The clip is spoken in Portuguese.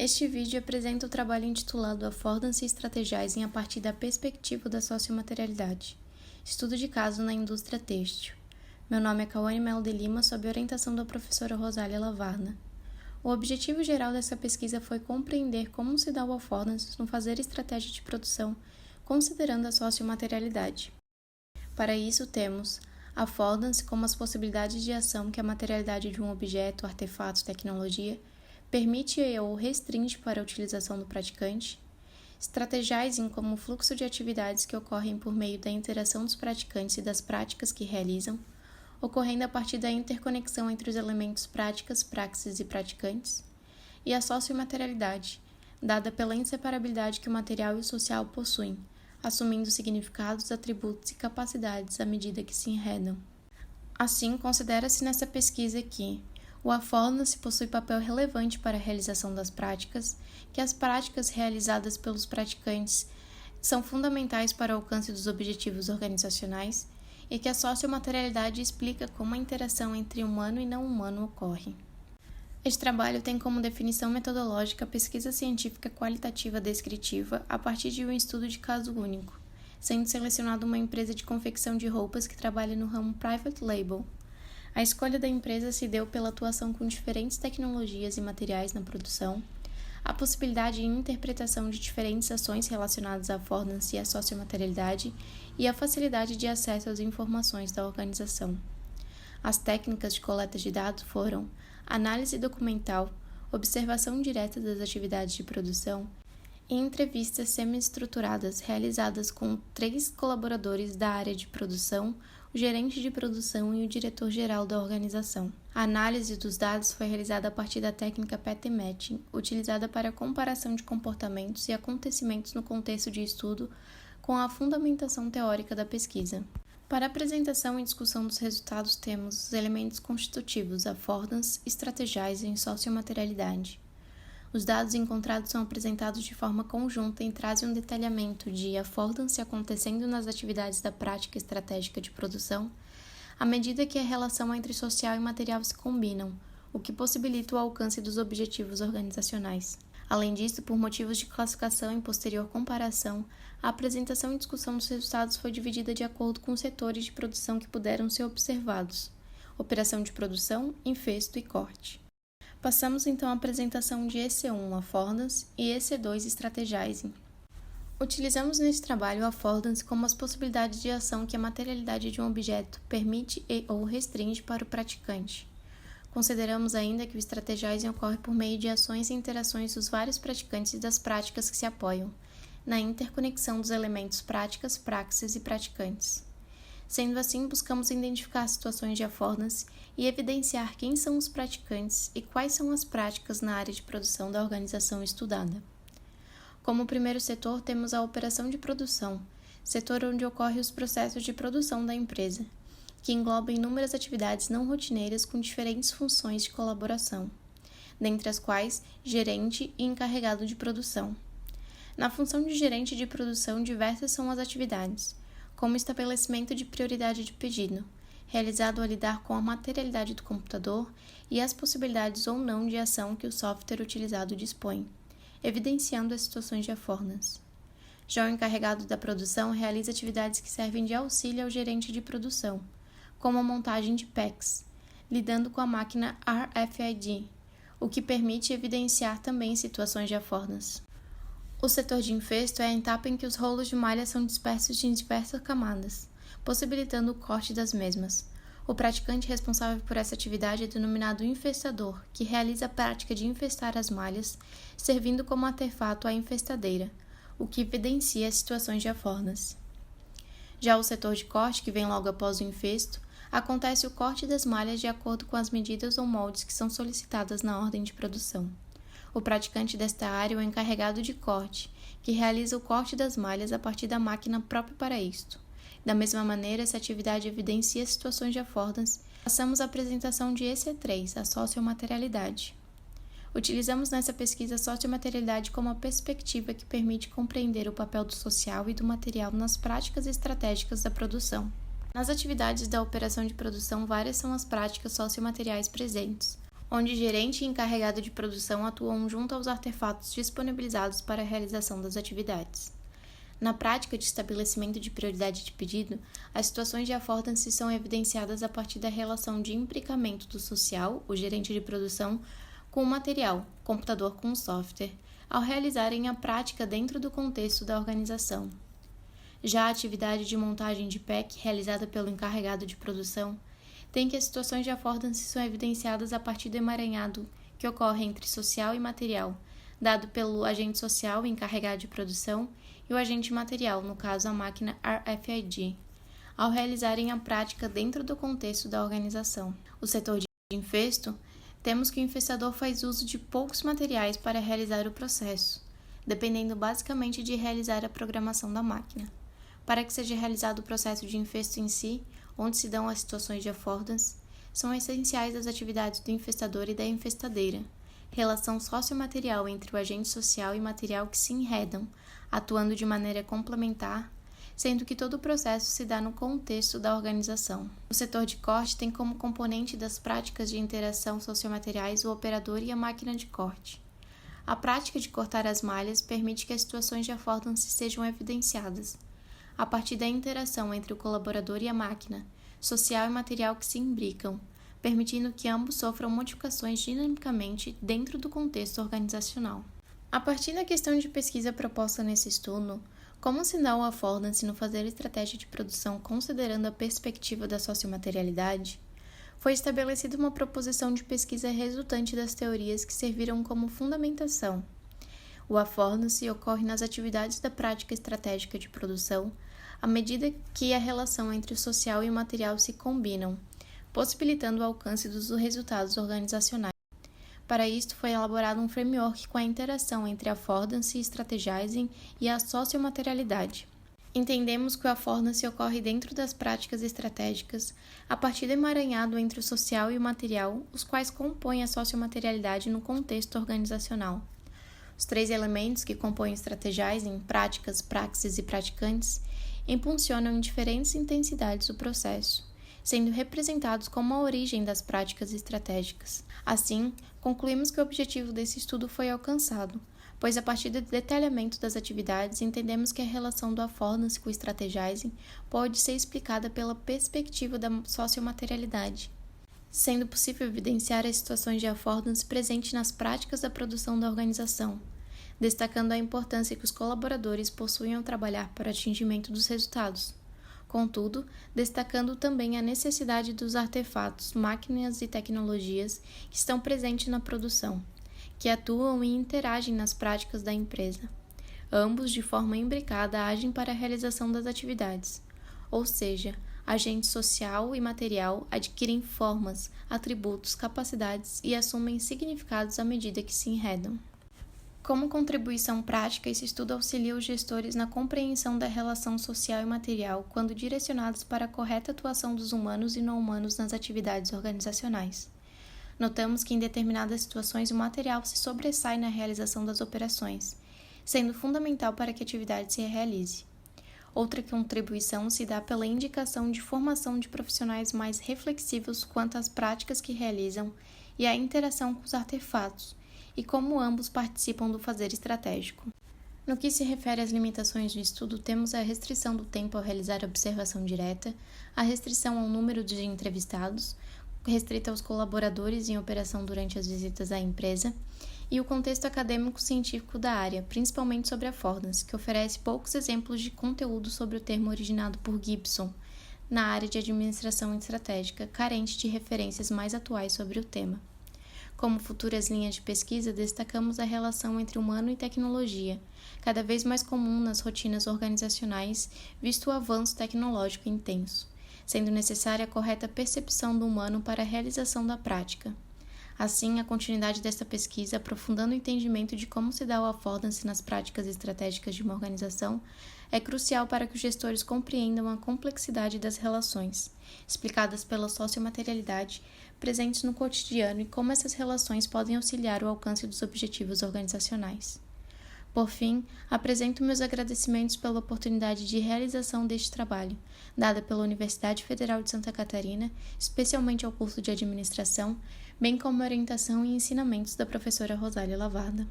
Este vídeo apresenta o trabalho intitulado Affordance e Strategizing a partir da perspectiva da sociomaterialidade. Estudo de caso na indústria têxtil. Meu nome é Cauane Melo de Lima, sob orientação da professora Rosália Lavarna. O objetivo geral dessa pesquisa foi compreender como se dá o affordance no fazer estratégia de produção, considerando a sociomaterialidade. Para isso, temos affordance como as possibilidades de ação que a materialidade de um objeto, artefato, tecnologia permite ou restringe para a utilização do praticante, strategizing como o fluxo de atividades que ocorrem por meio da interação dos praticantes e das práticas que realizam, ocorrendo a partir da interconexão entre os elementos práticas, praxis e praticantes, e a sociomaterialidade, dada pela inseparabilidade que o material e o social possuem, assumindo significados, atributos e capacidades à medida que se enredam. Assim, considera-se nessa pesquisa que o affordance possui papel relevante para a realização das práticas, que as práticas realizadas pelos praticantes são fundamentais para o alcance dos objetivos organizacionais e que a sociomaterialidade explica como a interação entre humano e não humano ocorre. Este trabalho tem como definição metodológica a pesquisa científica qualitativa descritiva a partir de um estudo de caso único, sendo selecionada uma empresa de confecção de roupas que trabalha no ramo private label. A escolha da empresa se deu pela atuação com diferentes tecnologias e materiais na produção, a possibilidade de interpretação de diferentes ações relacionadas à affordance e à sociomaterialidade e a facilidade de acesso às informações da organização. As técnicas de coleta de dados foram análise documental, observação direta das atividades de produção e entrevistas semi-estruturadas realizadas com 3 colaboradores da área de produção, o gerente de produção e o diretor-geral da organização. A análise dos dados foi realizada a partir da técnica pattern matching, utilizada para a comparação de comportamentos e acontecimentos no contexto de estudo com a fundamentação teórica da pesquisa. Para a apresentação e discussão dos resultados, temos os elementos constitutivos affordance, strategizing e sociomaterialidade. Os dados encontrados são apresentados de forma conjunta e trazem um detalhamento de affordance acontecendo nas atividades da prática estratégica de produção, à medida que a relação entre social e material se combinam, o que possibilita o alcance dos objetivos organizacionais. Além disso, por motivos de classificação e posterior comparação, a apresentação e discussão dos resultados foi dividida de acordo com os setores de produção que puderam ser observados: operação de produção, infesto e corte. Passamos então à apresentação de EC1, affordance, e EC2, strategizing. Utilizamos neste trabalho o affordance como as possibilidades de ação que a materialidade de um objeto permite ou restringe para o praticante. Consideramos ainda que o strategizing ocorre por meio de ações e interações dos vários praticantes e das práticas que se apoiam, na interconexão dos elementos práticas, praxis e praticantes. Sendo assim, buscamos identificar situações de affordance e evidenciar quem são os praticantes e quais são as práticas na área de produção da organização estudada. Como primeiro setor, temos a operação de produção, setor onde ocorrem os processos de produção da empresa, que engloba inúmeras atividades não rotineiras com diferentes funções de colaboração, dentre as quais gerente e encarregado de produção. Na função de gerente de produção, diversas são as atividades, como estabelecimento de prioridade de pedido, realizado ao lidar com a materialidade do computador e as possibilidades ou não de ação que o software utilizado dispõe, evidenciando as situações de affordance. Já o encarregado da produção realiza atividades que servem de auxílio ao gerente de produção, como a montagem de packs, lidando com a máquina RFID, o que permite evidenciar também situações de affordance. O setor de infesto é a etapa em que os rolos de malha são dispersos em diversas camadas, possibilitando o corte das mesmas. O praticante responsável por essa atividade é denominado infestador, que realiza a prática de infestar as malhas, servindo como artefato à infestadeira, o que evidencia as situações de affordance. Já o setor de corte, que vem logo após o infesto, acontece o corte das malhas de acordo com as medidas ou moldes que são solicitadas na ordem de produção. O praticante desta área é o encarregado de corte, que realiza o corte das malhas a partir da máquina própria para isto. Da mesma maneira, essa atividade evidencia situações de affordance. Passamos à apresentação de EC3, a sociomaterialidade. Utilizamos nessa pesquisa a sociomaterialidade como a perspectiva que permite compreender o papel do social e do material nas práticas estratégicas da produção. Nas atividades da operação de produção, várias são as práticas sociomateriais presentes. onde gerente e encarregado de produção atuam junto aos artefatos disponibilizados para a realização das atividades. Na prática de estabelecimento de prioridade de pedido, as situações de affordance são evidenciadas a partir da relação de imbricamento do social, o gerente de produção, com o material, computador com o software, ao realizarem a prática dentro do contexto da organização. Já a atividade de montagem de pack realizada pelo encarregado de produção tem que as situações de affordance são evidenciadas a partir do emaranhado que ocorre entre social e material, dado pelo agente social encarregado de produção e o agente material, no caso a máquina RFID, ao realizarem a prática dentro do contexto da organização. O setor de infesto, temos que o infestador faz uso de poucos materiais para realizar o processo, dependendo basicamente de realizar a programação da máquina. Para que seja realizado o processo de infesto em si, onde se dão as situações de affordance, são essenciais as atividades do infestador e da infestadeira, relação sociomaterial entre o agente social e material que se enredam, atuando de maneira complementar, sendo que todo o processo se dá no contexto da organização. O setor de corte tem como componente das práticas de interação sociomateriais o operador e a máquina de corte. A prática de cortar as malhas permite que as situações de affordance sejam evidenciadas, a partir da interação entre o colaborador e a máquina, social e material que se imbricam, permitindo que ambos sofram modificações dinamicamente dentro do contexto organizacional. A partir da questão de pesquisa proposta nesse estudo, como se dá o affordance no fazer estratégia de produção considerando a perspectiva da sociomaterialidade, foi estabelecida uma proposição de pesquisa resultante das teorias que serviram como fundamentação. O affordance ocorre nas atividades da prática estratégica de produção, à medida que a relação entre o social e o material se combinam, possibilitando o alcance dos resultados organizacionais. Para isto, foi elaborado um framework com a interação entre affordance, strategizing e a sociomaterialidade. Entendemos que o affordance ocorre dentro das práticas estratégicas, a partir do emaranhado entre o social e o material, os quais compõem a sociomaterialidade no contexto organizacional. Os 3 elementos que compõem o strategizing, práticas, praxis e praticantes, impulsionam em diferentes intensidades o processo, sendo representados como a origem das práticas estratégicas. Assim, concluímos que o objetivo desse estudo foi alcançado, pois a partir do detalhamento das atividades entendemos que a relação do affordance com o strategizing pode ser explicada pela perspectiva da sociomaterialidade, sendo possível evidenciar as situações de affordance presentes nas práticas da produção da organização, destacando a importância que os colaboradores possuem ao trabalhar para o atingimento dos resultados. Contudo, destacando também a necessidade dos artefatos, máquinas e tecnologias que estão presentes na produção, que atuam e interagem nas práticas da empresa. Ambos, de forma imbricada, agem para a realização das atividades, ou seja, agente social e material adquirem formas, atributos, capacidades e assumem significados à medida que se enredam. Como contribuição prática, esse estudo auxilia os gestores na compreensão da relação social e material quando direcionados para a correta atuação dos humanos e não humanos nas atividades organizacionais. Notamos que em determinadas situações o material se sobressai na realização das operações, sendo fundamental para que a atividade se realize. Outra contribuição se dá pela indicação de formação de profissionais mais reflexivos quanto às práticas que realizam e à interação com os artefatos, e como ambos participam do fazer estratégico. No que se refere às limitações do estudo, temos a restrição do tempo ao realizar a observação direta, a restrição ao número de entrevistados, restrita aos colaboradores em operação durante as visitas à empresa, e o contexto acadêmico-científico da área, principalmente sobre a affordance, que oferece poucos exemplos de conteúdo sobre o termo originado por Gibson, na área de administração estratégica, carente de referências mais atuais sobre o tema. Como futuras linhas de pesquisa, destacamos a relação entre humano e tecnologia, cada vez mais comum nas rotinas organizacionais, visto o avanço tecnológico intenso, sendo necessária a correta percepção do humano para a realização da prática. Assim, a continuidade desta pesquisa, aprofundando o entendimento de como se dá o affordance nas práticas estratégicas de uma organização, é crucial para que os gestores compreendam a complexidade das relações, explicadas pela sociomaterialidade, presentes no cotidiano e como essas relações podem auxiliar o alcance dos objetivos organizacionais. Por fim, apresento meus agradecimentos pela oportunidade de realização deste trabalho, dada pela Universidade Federal de Santa Catarina, especialmente ao curso de Administração, bem como a orientação e ensinamentos da professora Rosália Lavarda.